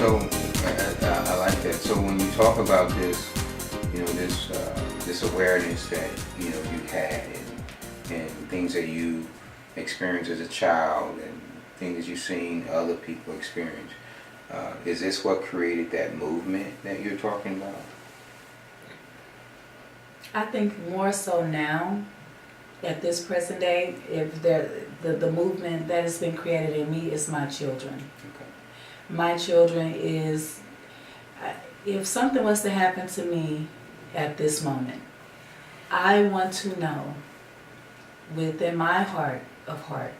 So I like that. So when you talk about this, this awareness that you had, and things that you experienced as a child, and things that you've seen other people experience, is this what created that movement that you're talking about? I think more so now, at this present day, if the movement that has been created in me is my children. Okay. My children is, if something was to happen to me at this moment, I want to know within my heart of heart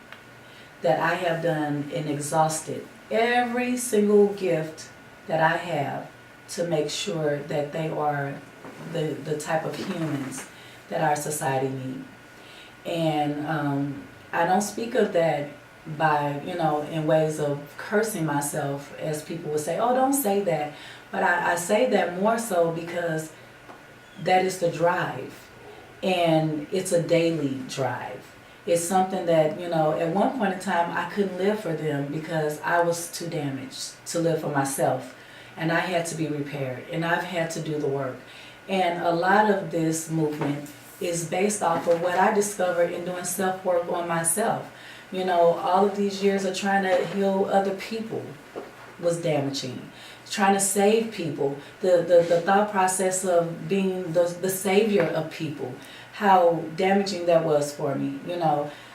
that I have done and exhausted every single gift that I have to make sure that they are the type of humans that our society needs. And I don't speak of that by, in ways of cursing myself, as people would say, oh, don't say that. But I say that more so because that is the drive. And it's a daily drive. It's something that, at one point in time, I couldn't live for them because I was too damaged to live for myself. And I had to be repaired. And I've had to do the work. And a lot of this movement is based off of what I discovered in doing self-work on myself. All of these years of trying to heal other people was damaging. Trying to save people, the thought process of being the savior of people, how damaging that was for me,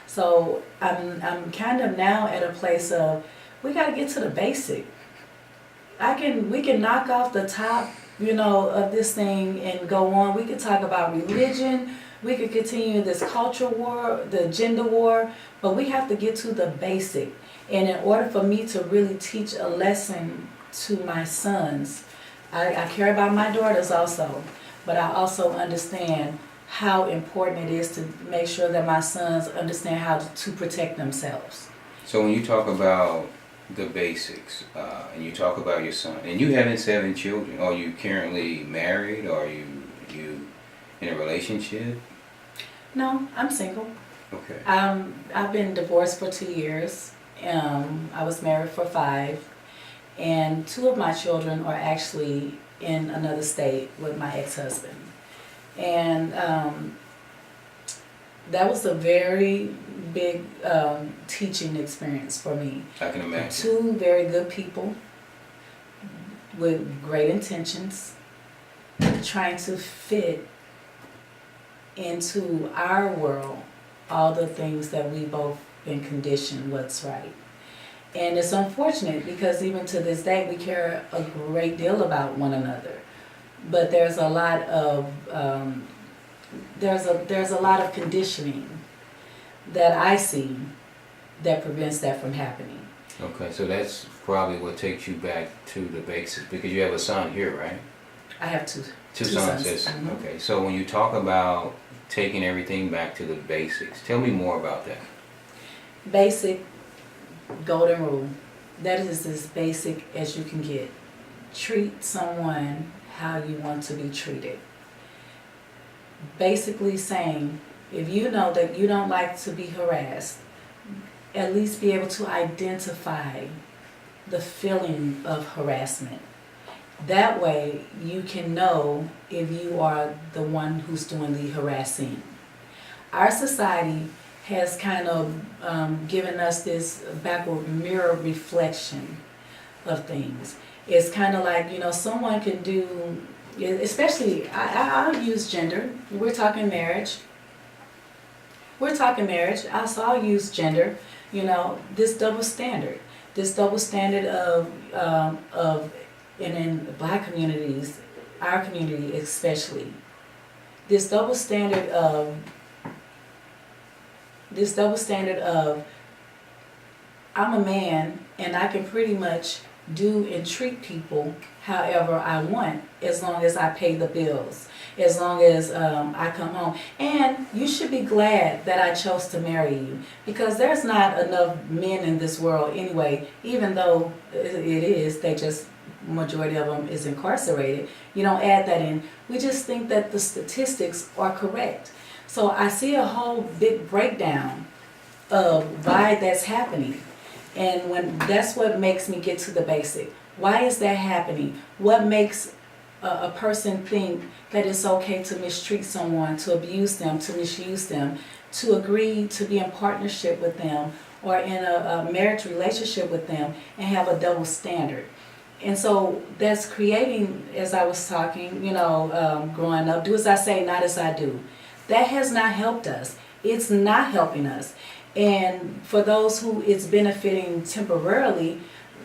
So I'm kind of now at a place of, we got to get to the basic. We can knock off the top, of this thing and go on. We could talk about religion. We could continue this culture war, the gender war, but we have to get to the basic. And in order for me to really teach a lesson to my sons, I care about my daughters also, but I also understand how important it is to make sure that my sons understand how to protect themselves. So when you talk about the basics, and you talk about your son, and you having 7 children, are you currently married, or are you in a relationship? No, I'm single. Okay. I've been divorced for 2 years. I was married for 5, and 2 of my children are actually in another state with my ex-husband. And that was a very big teaching experience for me. I can imagine. 2 very good people with great intentions, trying to fit into our world all the things that we both been conditioned what's right. And it's unfortunate because even to this day we care a great deal about one another, but there's a lot of there's a lot of conditioning that I see that prevents that from happening. Okay, so that's probably what takes you back to the basics, because you have a son here, right? I have two sons. Mm-hmm. Okay, so when you talk about taking everything back to the basics, tell me more about that. Basic golden rule. That is as basic as you can get. Treat someone how you want to be treated. Basically saying, if you know that you don't like to be harassed, at least be able to identify the feeling of harassment. That way you can know if you are the one who's doing the harassing. Our society has kind of given us this backward mirror reflection of things. It's kind of like, someone can do, especially, I'll use gender. We're talking marriage. So I'll use gender. This double standard. This double standard of and in Black communities, our community especially, this double standard of I'm a man and I can pretty much do and treat people however I want, as long as I pay the bills, as long as I come home. And you should be glad that I chose to marry you, because there's not enough men in this world anyway, even though it is, majority of them is incarcerated. You don't add that in. We just think that the statistics are correct. So I see a whole big breakdown of why that's happening. And that's what makes me get to the basic. Why is that happening? What makes a person think that it's okay to mistreat someone, to abuse them, to misuse them, to agree to be in partnership with them or in a marriage relationship with them and have a double standard? And so that's creating, as I was talking, growing up, do as I say, not as I do. That has not helped us. It's not helping us. And for those who it's benefiting temporarily,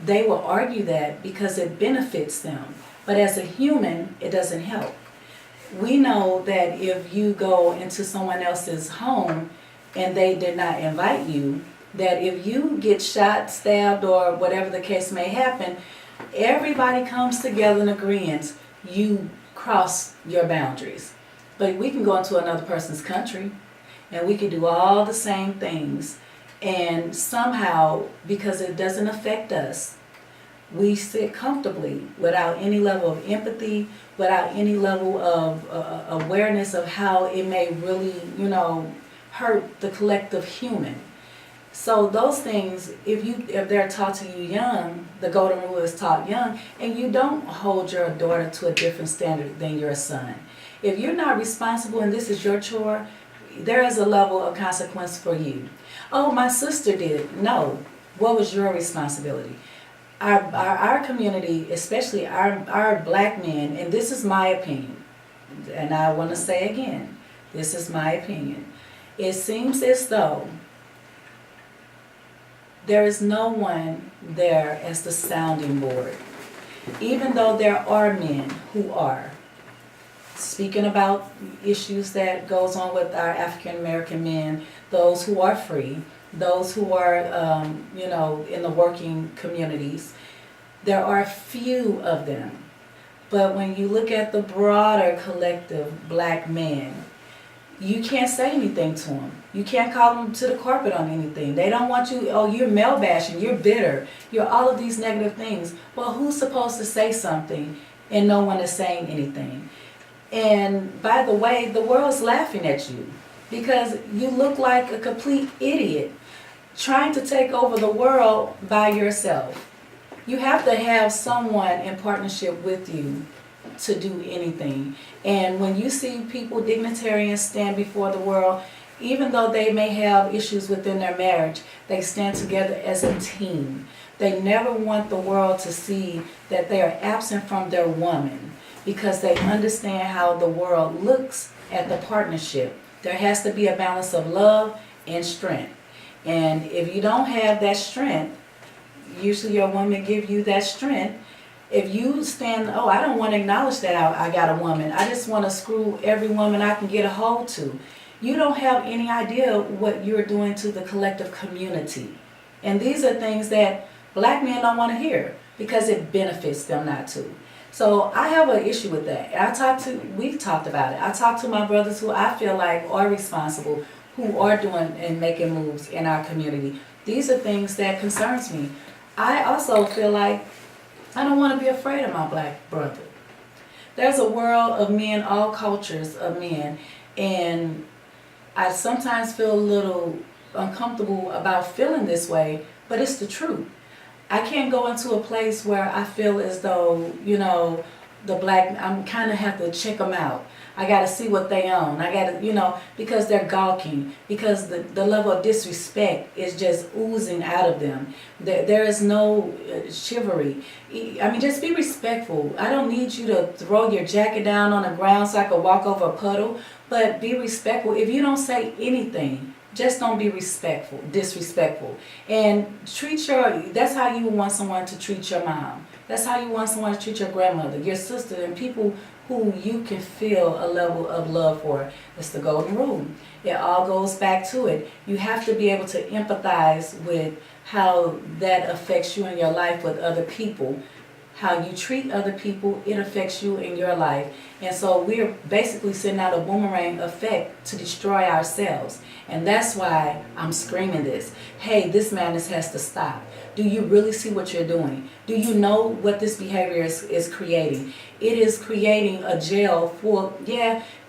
they will argue that because it benefits them. But as a human, it doesn't help. We know that if you go into someone else's home and they did not invite you, that if you get shot, stabbed, or whatever the case may happen, everybody comes together in agreement, you cross your boundaries. But we can go into another person's country and we can do all the same things, and somehow, because it doesn't affect us, we sit comfortably without any level of empathy, without any level of awareness of how it may really, hurt the collective human. So those things, if they're taught to you young, the golden rule is taught young, and you don't hold your daughter to a different standard than your son. If you're not responsible and this is your chore, there is a level of consequence for you. Oh, my sister did it. No. What was your responsibility? Our community, especially our black men, and this is my opinion, and I want to say again, this is my opinion. It seems as though there is no one there as the sounding board. Even though there are men who are speaking about issues that goes on with our African American men, those who are free, those who are, in the working communities, there are few of them. But when you look at the broader collective black man, you can't say anything to them. You can't call them to the carpet on anything. They don't want you, oh, you're male bashing, you're bitter, you're all of these negative things. Well, who's supposed to say something and no one is saying anything? And by the way, the world's laughing at you because you look like a complete idiot trying to take over the world by yourself. You have to have someone in partnership with you to do anything. And when you see people, dignitarians, stand before the world, even though they may have issues within their marriage, they stand together as a team. They never want the world to see that they are absent from their woman because they understand how the world looks at the partnership. There has to be a balance of love and strength. And if you don't have that strength, usually your woman give you that strength. If you stand, oh, I don't want to acknowledge that I got a woman. I just want to screw every woman I can get a hold to. You don't have any idea what you're doing to the collective community. And these are things that black men don't want to hear because it benefits them not to. So I have an issue with that. We've talked about it. I talked to my brothers who I feel like are responsible, who are doing and making moves in our community. These are things that concerns me. I also feel like I don't want to be afraid of my black brother. There's a world of men, all cultures of men, and I sometimes feel a little uncomfortable about feeling this way, but it's the truth. I can't go into a place where I feel as though, I'm kind of have to check them out. I got to see what they own. I got to, because they're gawking, because the level of disrespect is just oozing out of them. There is no chivalry. I mean, just be respectful. I don't need you to throw your jacket down on the ground so I can walk over a puddle, but be respectful. If you don't say anything, just don't be disrespectful. And that's how you want someone to treat your mom. That's how you want someone to treat your grandmother, your sister, and people who you can feel a level of love for. It's the golden rule. It all goes back to it. You have to be able to empathize with how that affects you in your life with other people. How you treat other people, it affects you in your life. And so we're basically sending out a boomerang effect to destroy ourselves. And that's why I'm screaming this. Hey, this madness has to stop. Do you really see what you're doing? Do you know what this behavior is creating? It is creating a jail for,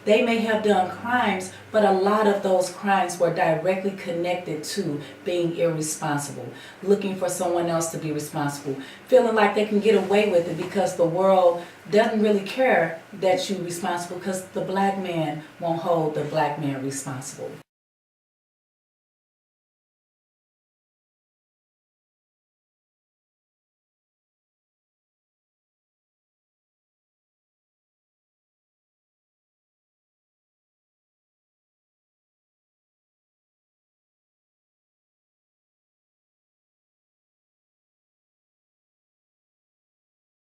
They may have done crimes, but a lot of those crimes were directly connected to being irresponsible, looking for someone else to be responsible, feeling like they can get away with it because the world doesn't really care that you're responsible because the black man won't hold the black man responsible.